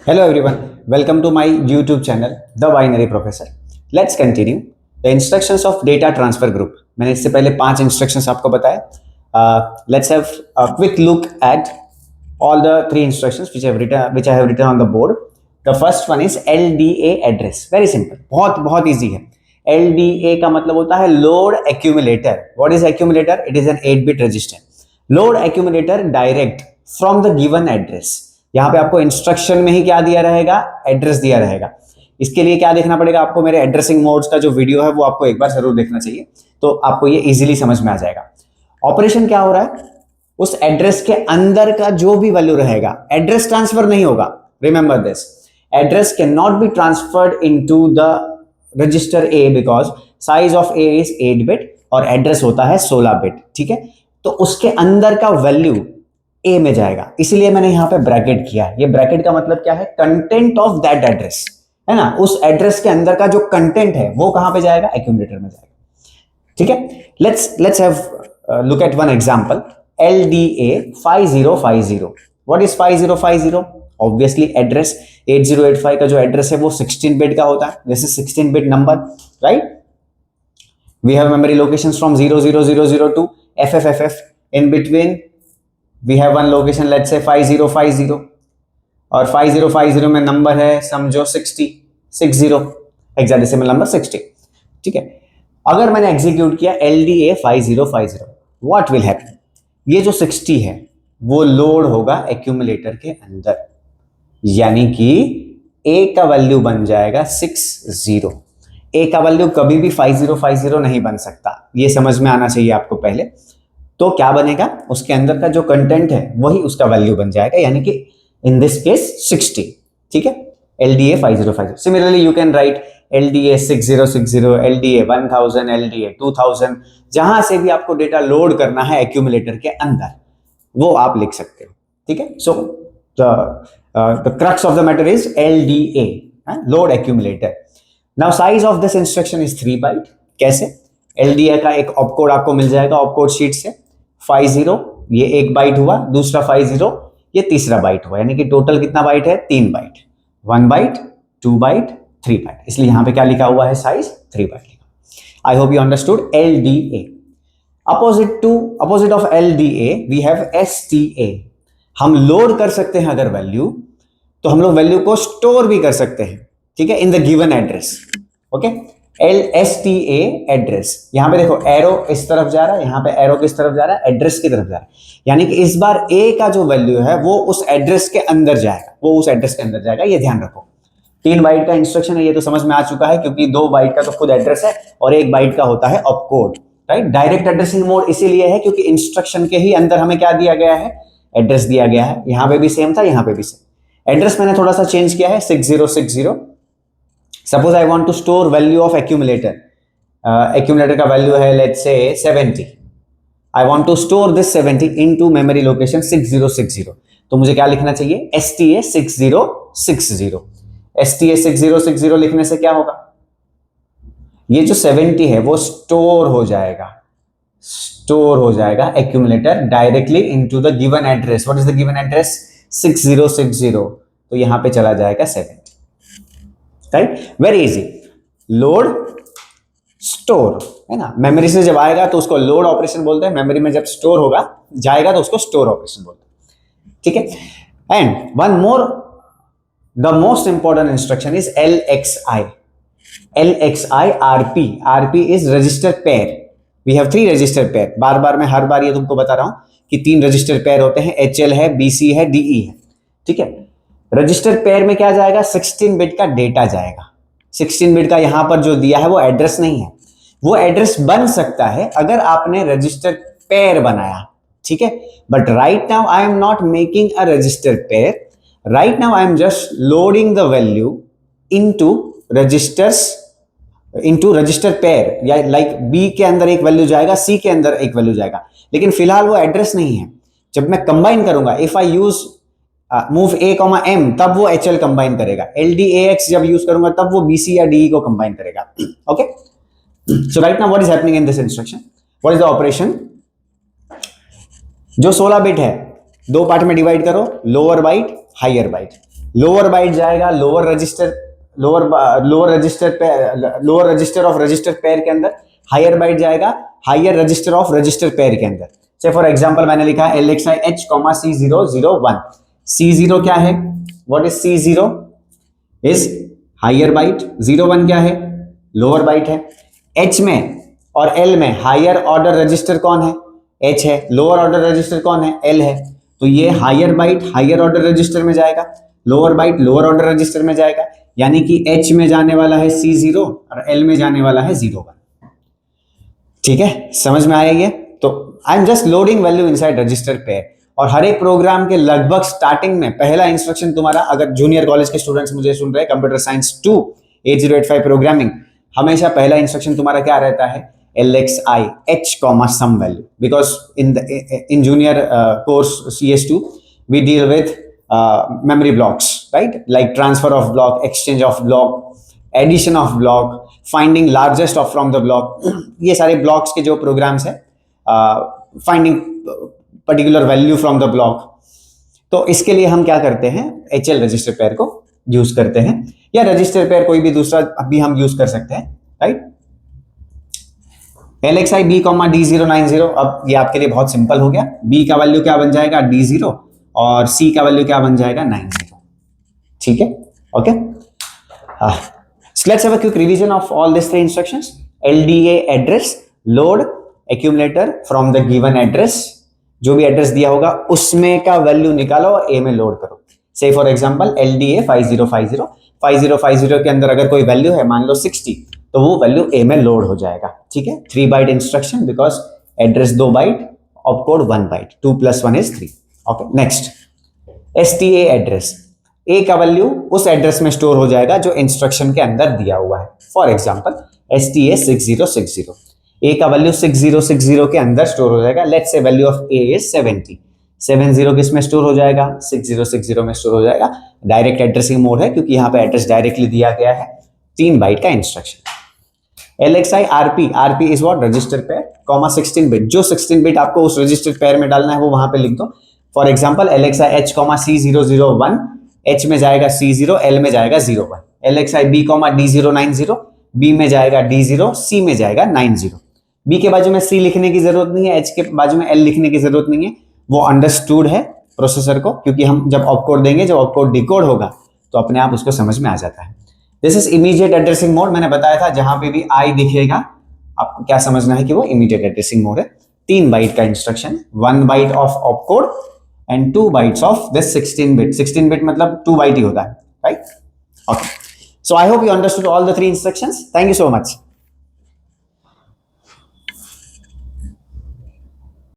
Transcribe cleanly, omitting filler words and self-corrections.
Hello everyone, welcome to my YouTube channel, The Binary Professor. Let's continue the instructions of data transfer group. मैंने इससे पहले 5 instructions आपको बताया. Let's have a quick look at all the 3 instructions which I have written on the board. The first one is LDA address. Very simple, बहुत easy है. LDA का मतलब होता है load accumulator. What is accumulator? It is an 8-bit register. Load accumulator direct from the given address. यहाँ पे आपको instruction में ही क्या दिया रहेगा, एड्रेस दिया रहेगा. इसके लिए क्या देखना पड़ेगा आपको, मेरे एड्रेसिंग मोड्स का जो वीडियो है वो आपको एक बार जरूर देखना चाहिए, तो आपको ये इजीली समझ में आ जाएगा. ऑपरेशन क्या हो रहा है, उस एड्रेस के अंदर का जो भी वैल्यू रहेगा, एड्रेस ट्रांसफर नहीं होगा. Remember this, address can not be transferred into the register A because size of A is 8 bit और एड्रेस होता है 16 बिट. ठीक है, तो उसके अंदर का वैल्यू ए में जाएगा, इसलिए मैंने यहां पे ब्रैकेट किया है. ये ब्रैकेट का मतलब क्या है, कंटेंट ऑफ दैट एड्रेस है ना, उस एड्रेस के अंदर का जो कंटेंट है वो कहां पे जाएगा, एक्यूमुलेटर में जाएगा. ठीक है, let's have look at one example. LDA 5050. What is 5050? Obviously address. 8085 का जो एड्रेस है वो 16 बिट का होता है. This is 16 bit number, right. We have memory locations from 00000 to FFFF. In between we have one location, let's say 5050, और 5050 में number है समझो 60 हेक्साडेसिमल नंबर 60. ठीक है, अगर मैंने एग्जीक्यूट किया LDA 5050, व्हाट विल हैपन, ये जो 60 है वो लोड होगा एक्यूमुलेटर के अंदर, यानी कि A का वैल्यू बन जाएगा 60. A का वैल्यू कभी भी 5050 नहीं बन सकता, ये समझ में आना चाहिए आपको पहले. तो क्या बनेगा, उसके अंदर का जो कंटेंट है वही उसका वैल्यू बन जाएगा, यानी कि इन दिस केस 60. ठीक है, LDA 5050. Similarly you can write LDA 6060, LDA 1000, LDA 2000. जहां से भी आपको डेटा लोड करना है एक्यूमुलेटर के अंदर वो आप लिख सकते हो. ठीक है, so the crux of the matter is LDA, load accumulator. Now size of this instruction is 3 byte. कैसे, LDA का एक ऑपकोड आपको मिल जाएगा ऑपकोड शीट से. 50 ये 1 बाइट हुआ, दूसरा 50 ये तीसरा बाइट हुआ, यानी कि टोटल कितना बाइट है, 3 बाइट. 1 बाइट, 2 बाइट, 3 बाइट, इसलिए यहां पे क्या लिखा हुआ है, साइज 3 बाइट लिखा. I hope you understood. LDA opposite of LDA we have STA. हम लोड कर सकते हैं अगर वैल्यू, तो हम लोग वैल्यू को स्टोर भी कर सकते हैं. ठीक है, in the given address. Okay, LSTA address. यहां पे देखो एरो इस तरफ जा रहा है, यहां पे एरो किस तरफ जा रहा है, एड्रेस की तरफ जा रहा है, यानी कि इस बार A का जो वैल्यू है वो उस एड्रेस के अंदर जाएगा, वो उस एड्रेस के अंदर जाएगा, ये ध्यान रखो. 3 बाइट का इंस्ट्रक्शन है, ये तो समझ में आ चुका है, क्योंकि 2 बाइट का तो खुद एड्रेस है और 1 बाइट का होता है opcode, right. Direct addressing mode इसीलिए है क्योंकि इंस्ट्रक्शन के ही अंदर हमें क्या दिया गया है, एड्रेस दिया गया है. यहां पे भी सेम था, यहां पे भी सेम. एड्रेस मैंने थोड़ा सा चेंज किया है, 6060. Suppose I want to store value of accumulator. Accumulator का वैल्यू है let's say 70. I want to store this 70 into memory location 6060. तो मुझे क्या लिखना चाहिए, STA 6060. STA 6060 लिखने से क्या होगा, ये जो 70 है वो स्टोर हो जाएगा accumulator directly into the given address. What is the given address, 6060. तो यहां पे चला जाएगा 70. Right, very easy. Load store है ना, मेमोरी से जब आएगा तो उसको लोड ऑपरेशन बोलते हैं, मेमोरी में जब स्टोर होगा जाएगा तो उसको स्टोर ऑपरेशन बोलते हैं. ठीक है, and one more, the most important instruction is LXI. RP is register pair. We have 3 register pair. बार बार मैं हर बार ये तुमको बता रहा हूं कि 3 रजिस्टर पेयर होते हैं, HL है, BC है, DE है. ठीक है, रजिस्टर पेयर में क्या जाएगा, 16 बिट का डेटा जाएगा. 16 बिट का यहां पर जो दिया है वो एड्रेस नहीं है, वो एड्रेस बन सकता है अगर आपने रजिस्टर पेयर बनाया. ठीक है, but right now I am not making a resistor pair. Right now I am just loading the value into register pair, या लाइक B के अंदर एक वैल्यू जाएगा, C के अंदर एक वैल्यू जाएगा, लेकिन फिलहाल वो एड्रेस नहीं है. जब मैं कंबाइन करूंगा, if I use move A, M, तब वो HL कंबाइन करेगा. LDAX जब यूज करूंगा तब वो BC या DE को कंबाइन करेगा. Okay, so right now what is happening in this instruction, what is the operation. जो 16 बिट है 2 पार्ट में डिवाइड करो, lower byte, higher byte. Lower byte जाएगा lower register, lower register of register pair के अंदर, higher byte जाएगा higher register of register pair के अंदर। से फॉर एग्जांपल मैंने लिखा है LXI H, C001। C0 क्या है, what is C0 is higher byte, 01 क्या है, लोअर बाइट है। H में और L में हायर ऑर्डर रजिस्टर कौन है, H है, लोअर ऑर्डर रजिस्टर कौन है, L है। तो ये higher byte higher order register में जाएगा, lower byte lower order register में जाएगा, यानी कि H में जाने वाला है C0 और L में जाने वाला है 01। ठीक है, समझ में आया ये? तो I am just loading value inside register pair. और हर एक प्रोग्राम के लगभग स्टार्टिंग में पहला इंस्ट्रक्शन तुम्हारा, अगर जूनियर कॉलेज के स्टूडेंट्स मुझे सुन रहे हैं, कंप्यूटर साइंस 2 8085 प्रोग्रामिंग, हमेशा पहला इंस्ट्रक्शन तुम्हारा क्या रहता है, LXI H, some value, because in junior course CS2 we deal with memory blocks, right? Like transfer of block, exchange of block, addition of block, finding largest of from the block। ये सारे blocks के जो programs है, finding particular value from the block। तो इसके लिए हम क्या करते हैं, HL रजिस्टर पेयर को यूज करते हैं, या रजिस्टर पेयर कोई भी दूसरा भी हम यूज कर सकते हैं, राइट? LXI B, D090। अब ये आपके लिए बहुत सिंपल हो गया। B का वैल्यू क्या बन जाएगा, D0, और C का वैल्यू क्या बन जाएगा, 90। ठीक है, okay. Let's have a quick revision of all this 3 instructions. LDA address, load accumulator from the given address, जो भी एड्रेस दिया होगा उसमें का वैल्यू निकालो और A में लोड करो। से फॉर एग्जांपल LDA 5050 के अंदर अगर कोई वैल्यू है, मान लो 60, तो वो वैल्यू A में लोड हो जाएगा। ठीक है, 3 byte instruction, because address 2 byte, opcode 1 byte, 2 + 1 = 3। Okay, next STA address, A का वैल्यू उस एड्रेस में स्टोर हो जाएगा जो इंस्ट्रक्शन के अंदर दिया हुआ है। फॉर एग्जांपल STA 6060, A का वैल्यू 6060 के अंदर स्टोर हो जाएगा। Let's say value of A is 70, 70 किस में स्टोर हो जाएगा, 6060 में स्टोर हो जाएगा। डायरेक्ट एड्रेसिंग मोड है क्योंकि यहाँ पे एड्रेस डायरेक्टली दिया गया है, 3 बाइट का instruction. LXI RP is what, register pair, 16 bit, जो 16 बिट आपको उस रजिस्टर पेयर में डालना है वो वहां पे लिख दो। For example LXI H, C001, H में जाएगा C0, L में जाएगा 01। LXI B, D090, B में जाएगा D0, C में जाएगा 90। B के बाजू में C लिखने की जरूरत नहीं है, H के बाजू में L लिखने की जरूरत नहीं है, वो अंडरस्टूड है प्रोसेसर को, क्योंकि हम जब ऑपकोड देंगे, जब ऑपकोड डिकोड होगा तो अपने आप उसको समझ में आ जाता है। This is immediate addressing mode. मैंने बताया था जहां पे भी I दिखेगा आपको क्या समझना है कि वो इमीडिएट एड्रेसिंग मोड है। 3 बाइट का instruction, 1 byte of opcode and 2 bytes of this 16 bit. 16 bit मतलब 2 बाइट ही होता है, right? Okay, so I hope you understood all the 3 instructions. Thank you so much.